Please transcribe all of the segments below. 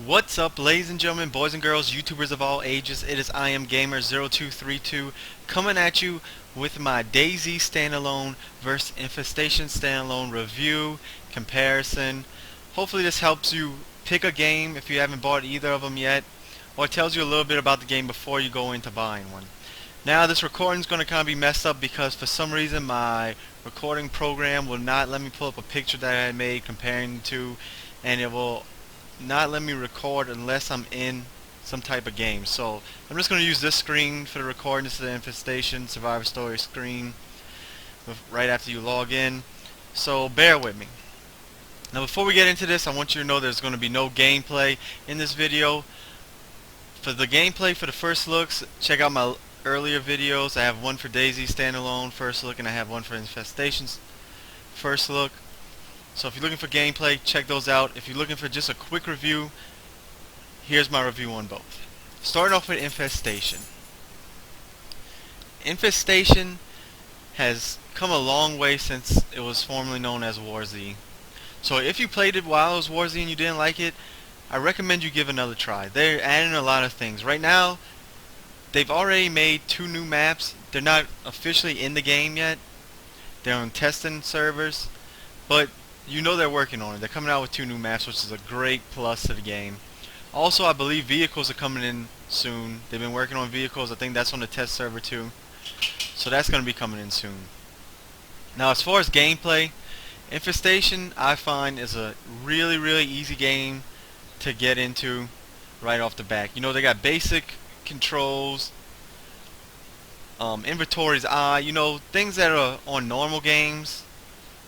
What's up, ladies and gentlemen, boys and girls, YouTubers of all ages? It is I am Gamer 0232 coming at you with my Dayz Standalone vs Infestation Standalone review comparison. Hopefully this helps you pick a game if you haven't bought either of them yet, or it tells you a little bit about the game before you go into buying one. Now this recording is going to kind of be messed up because for some reason my recording program will not let me pull up a picture that I had made comparing the two, and it will not let me record unless I'm in some type of game. So I'm just going to use this screen for the recording. This is the Infestation Survivor Story screen right after you log in. So bear with me. Now before we get into this, I want you to know there's going to be no gameplay in this video. For the gameplay for the first looks, check out my earlier videos. I have one for Dayz Standalone first look, and I have one for Infestation's first look. So if you're looking for gameplay, check those out. If you're looking for just a quick review, here's my review on both. Starting off with Infestation. Infestation has come a long way since it was formerly known as War Z. So if you played it while it was War Z and you didn't like it, I recommend you give it another try. They're adding a lot of things. Right now, they've already made 2 new maps. They're not officially in the game yet. They're on testing servers, but you know they're working on it. They're coming out with 2 new maps, which is a great plus to the game. Also, I believe vehicles are coming in soon. They've been working on vehicles. I think that's on the test server too. So that's going to be coming in soon. Now, as far as gameplay, Infestation I find is a really easy game to get into right off the bat. You know, they got basic controls, inventory's eye, you know, things that are on normal games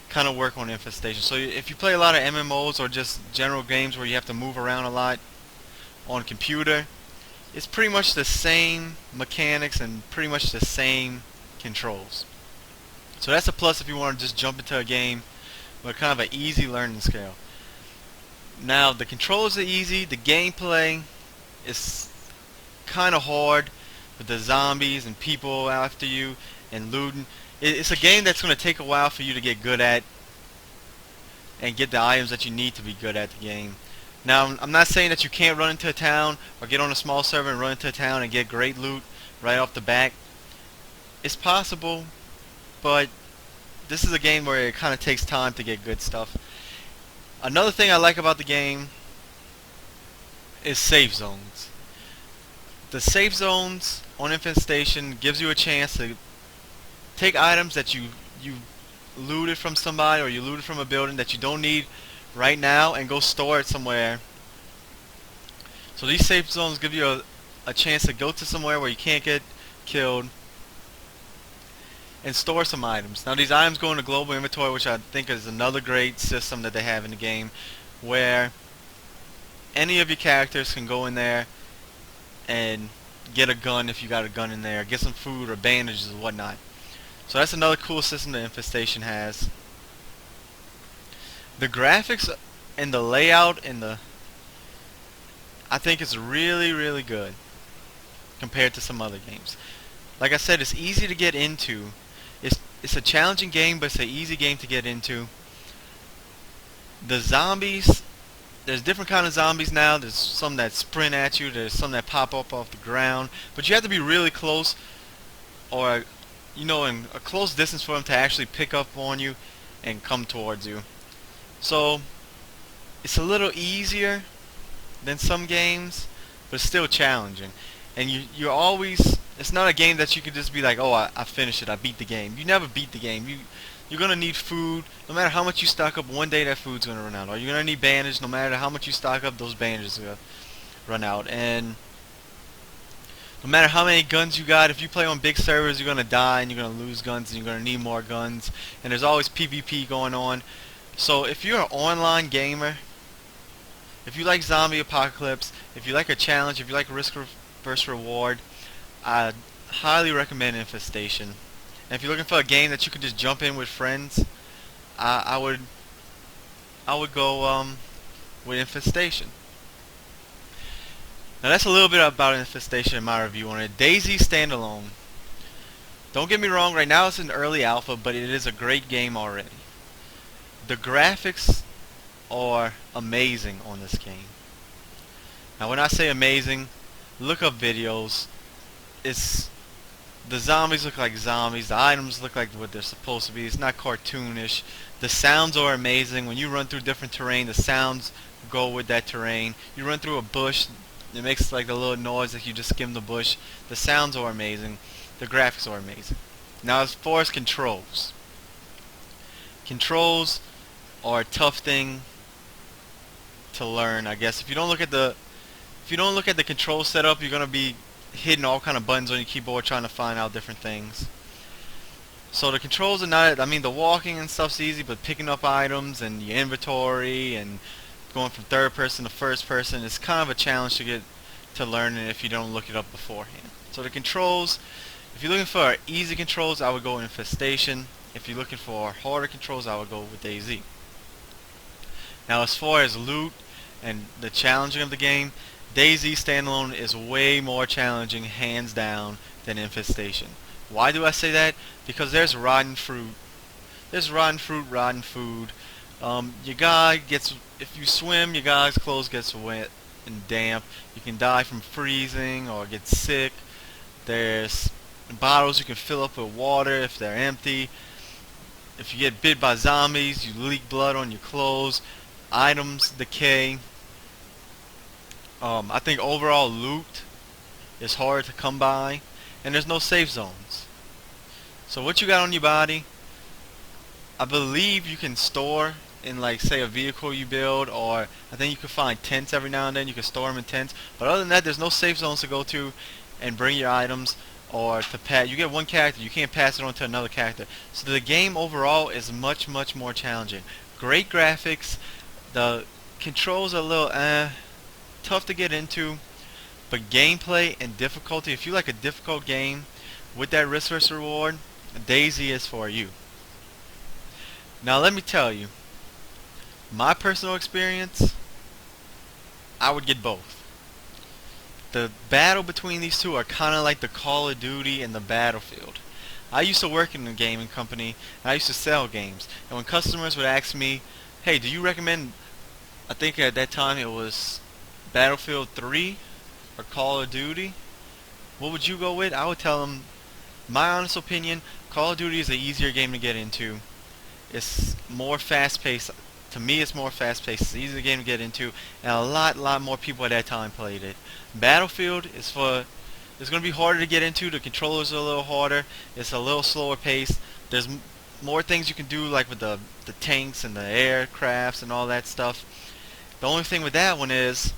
kind of work on Infestation. So if you play a lot of MMOs or just general games where you have to move around a lot on computer, it's pretty much the same mechanics and pretty much the same controls. So that's a plus if you want to just jump into a game with kind of an easy learning scale. Now the controls are easy, the gameplay is kind of hard with the zombies and people after you and looting. It's a game that's going to take a while for you to get good at and get the items that you need to be good at the game. Now, I'm not saying that you can't run into a town or get on a small server and run into a town and get great loot right off the bat. It's possible, but this is a game where it kind of takes time to get good stuff. Another thing I like about the game is safe zones. The safe zones on Infestation gives you a chance to take items that you looted from somebody or you looted from a building that you don't need right now and go store it somewhere. So these safe zones give you a chance to go to somewhere where you can't get killed and store some items. Now these items go into global inventory, which I think is another great system that they have in the game, where any of your characters can go in there and get a gun if you got a gun in there, get some food or bandages or whatnot. So that's another cool system that Infestation has. The graphics and the layout and I think it's really good compared to some other games. Like I said, it's easy to get into. It's a challenging game, but it's an easy game to get into. The zombies, there's different kind of zombies now. There's some that sprint at you, there's some that pop up off the ground, but you have to be really close, or you know, in a close distance for them to actually pick up on you and come towards you. So it's a little easier than some games, but it's still challenging. And you're always, it's not a game that you can just be like, oh, I finished it, I beat the game. You never beat the game. You're gonna need food. No matter how much you stock up, one day that food's gonna run out. Or you're gonna need bandage. No matter how much you stock up, those bandages are gonna run out. And no matter how many guns you got, if you play on big servers, you're gonna die and you're gonna lose guns and you're gonna need more guns. And there's always PvP going on. So if you're an online gamer, if you like zombie apocalypse, if you like a challenge, if you like risk versus reward, I highly recommend Infestation. And if you're looking for a game that you can just jump in with friends, I would go with Infestation. Now that's a little bit about Infestation in my review on it. Dayz Standalone. Don't get me wrong, right now it's in early alpha, but it is a great game already. The graphics are amazing on this game. Now when I say amazing, look up videos. It's the zombies look like zombies. The items look like what they're supposed to be. It's not cartoonish. The sounds are amazing. When you run through different terrain, the sounds go with that terrain. You run through a bush, it makes like a little noise like you just skimmed the bush. The sounds are amazing. The graphics are amazing. Now as far as controls. Controls are a tough thing to learn, I guess. If you don't look at the control setup, you're gonna be hitting all kind of buttons on your keyboard trying to find out different things. So the controls are not, I mean the walking and stuff's easy, but picking up items and your inventory and going from third person to first person is kind of a challenge to get to learn it if you don't look it up beforehand. So the controls, if you're looking for easy controls, I would go Infestation. If you're looking for harder controls, I would go with Dayz. Now as far as loot and the challenging of the game, Dayz Standalone is way more challenging, hands down, than Infestation. Why do I say that? Because there's rotten fruit. There's rotten fruit, rotten food. Your guy gets, if you swim, your guy's clothes gets wet and damp. You can die from freezing or get sick. There's bottles you can fill up with water if they're empty. If you get bit by zombies, you leak blood on your clothes. Items decay. I think overall loot is hard to come by, and there's no safe zones. So what you got on your body, I believe you can store in, like, say a vehicle you build, or I think you can find tents every now and then. You can store them in tents, but other than that, there's no safe zones to go to and bring your items, or to pass. You get one character, you can't pass it on to another character. So the game overall is much more challenging. Great graphics. The controls are a little tough to get into, but gameplay and difficulty, if you like a difficult game with that risk versus reward, Dayz is for you. Now let me tell you, my personal experience, I would get both. The battle between these two are kind of like the Call of Duty and the Battlefield. I used to work in a gaming company, and I used to sell games, and when customers would ask me, hey, do you recommend, I think at that time it was Battlefield 3 or Call of Duty, what would you go with? I would tell them, my honest opinion, Call of Duty is an easier game to get into. It's more fast paced. To me, it's more fast paced. It's an easier game to get into, and a lot more people at that time played it. Battlefield is for, it's going to be harder to get into. The controllers are a little harder. It's a little slower paced. There's more things you can do, like with the tanks and the aircrafts and all that stuff. The only thing with that one is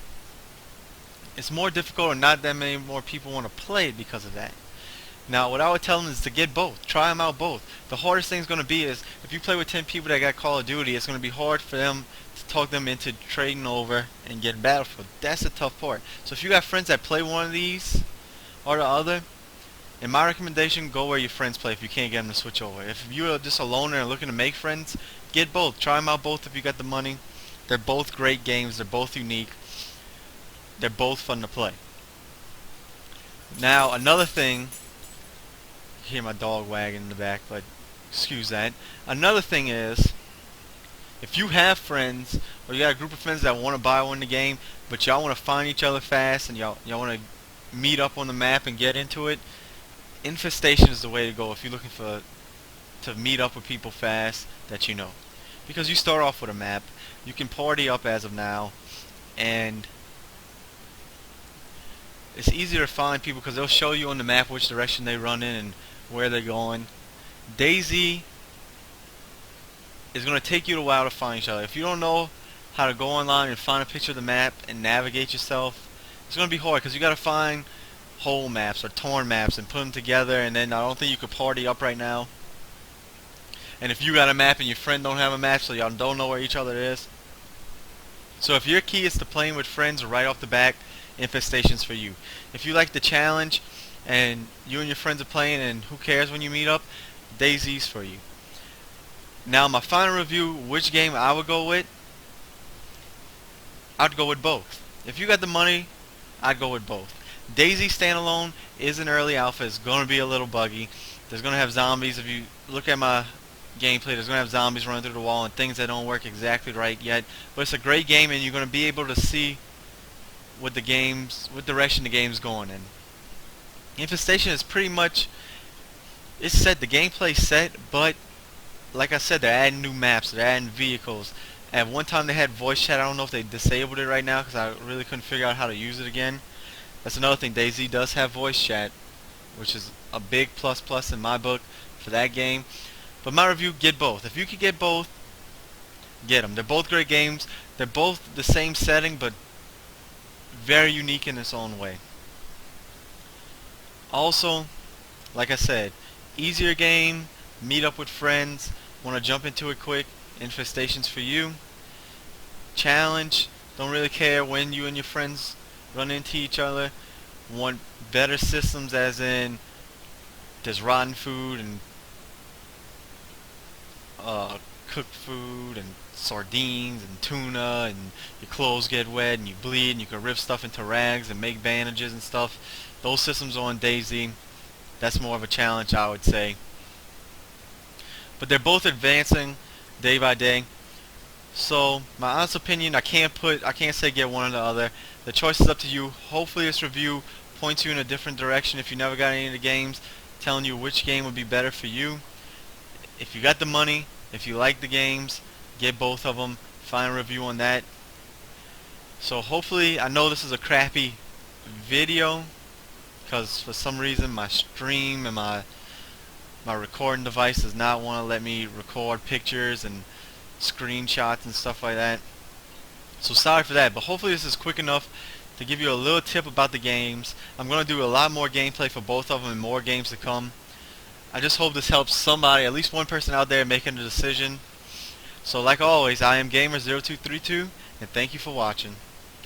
it's more difficult, and not that many more people want to play it because of that. Now what I would tell them is to get both. Try them out both. The hardest thing is going to be is if you play with 10 people that got Call of Duty, it's going to be hard for them to talk them into trading over and getting Battlefield. That's the tough part. So if you got friends that play one of these or the other, in my recommendation, go where your friends play if you can't get them to switch over. If you're just a loner and looking to make friends, get both. Try them out both if you got the money. They're both great games. They're both unique. They're both fun to play. Now another thing, you hear my dog wagging in the back, but excuse that. Another thing is, if you have friends or you got a group of friends that want to buy one in the game, but y'all want to find each other fast and y'all want to meet up on the map and get into it, Infestation is the way to go if you're looking to meet up with people fast that you know. Because you start off with a map, you can party up as of now, and it's easier to find people because they'll show you on the map which direction they run in and where they're going. Dayz is going to take you a while to find each other. If you don't know how to go online and find a picture of the map and navigate yourself, it's going to be hard because you got to find whole maps or torn maps and put them together, and then I don't think you could party up right now. And if you got a map and your friend don't have a map, so y'all don't know where each other is. So if your key is to playing with friends right off the bat, Infestation's for you. If you like the challenge and you and your friends are playing and who cares when you meet up, Dayz's for you. Now my final review, which game I would go with, I'd go with both. If you got the money, I'd go with both. Dayz Standalone is an early alpha. It's going to be a little buggy. There's going to have zombies. If you look at my gameplay, there's going to have zombies running through the wall and things that don't work exactly right yet. But it's a great game, and you're going to be able to see what direction the game's going in. Infestation is pretty much, it's set, the gameplay's set, but like I said, they're adding new maps, they're adding vehicles. At one time they had voice chat. I don't know if they disabled it right now because I really couldn't figure out how to use it again. That's another thing. Dayz does have voice chat, which is a big plus in my book for that game. But my review, get both. If you could get both, get them. They're both great games. They're both the same setting, but very unique in its own way. Also, like I said, easier game, meet up with friends, want to jump into it quick, Infestation's for you. Challenge, don't really care when you and your friends run into each other. Want better systems, as in there's rotten food and cooked food and sardines and tuna, and your clothes get wet and you bleed and you can rip stuff into rags and make bandages and stuff. Those systems are on Dayz. That's more of a challenge, I would say. But they're both advancing day by day. So my honest opinion, I can't say get one or the other. The choice is up to you. Hopefully this review points you in a different direction if you never got any of the games, telling you which game would be better for you. If you got the money, if you like the games, get both of them. Find a review on that. So hopefully, I know this is a crappy video because for some reason my stream and my recording device does not want to let me record pictures and screenshots and stuff like that. So sorry for that, but hopefully this is quick enough to give you a little tip about the games. I'm going to do a lot more gameplay for both of them and more games to come. I just hope this helps somebody, at least one person out there making a decision. So like always, I am Gamer0232, and thank you for watching.